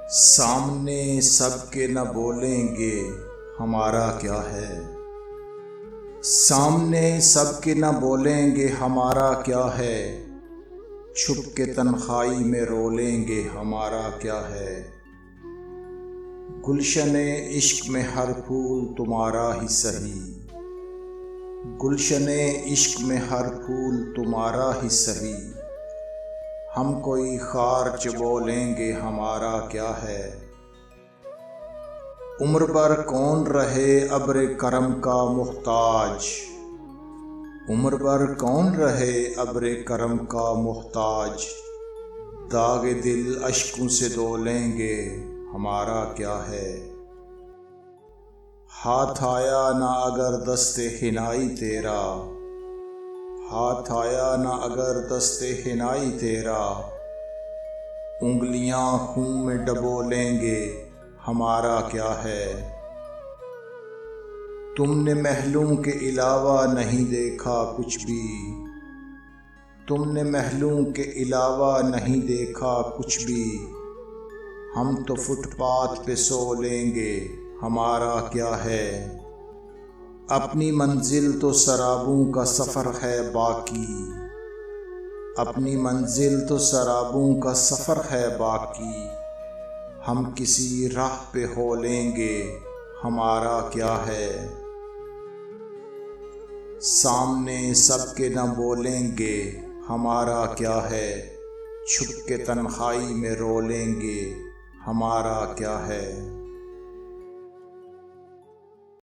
सामने सबके न बोलेंगे हमारा क्या है। सामने सबके न बोलेंगे हमारा क्या है। छुप के तन्हाई में रोलेंगे हमारा क्या है। गुलशने इश्क में हर फूल तुम्हारा ही सही। गुलशने इश्क में हर फूल तुम्हारा ही सही। हम कोई खार बोलेंगे हमारा क्या है। उम्र भर कौन रहे अब्रे करम का मुहताज। उम्र भर कौन रहे अब्रे करम का मुहताज। दागे दिल अश्कों से धो लेंगे हमारा क्या है। हाथ आया ना अगर दस्ते हिनाई तेरा। हाथ आया ना अगर दस्ते हिनाई तेरा। उंगलियां खून में डबो लेंगे हमारा क्या है। तुमने महलूम के अलावा नहीं देखा कुछ भी। तुमने महलूम के अलावा नहीं देखा कुछ भी। हम तो फुटपाथ पे सो लेंगे हमारा क्या है। अपनी मंजिल तो शराबों का सफ़र है बाकी। अपनी मंजिल तो शराबों का सफ़र है बाकी। हम किसी राह पे हो लेंगे हमारा क्या है। सामने सबके न बोलेंगे हमारा क्या है। छुप के तन्हाई में रोलेंगे हमारा क्या है।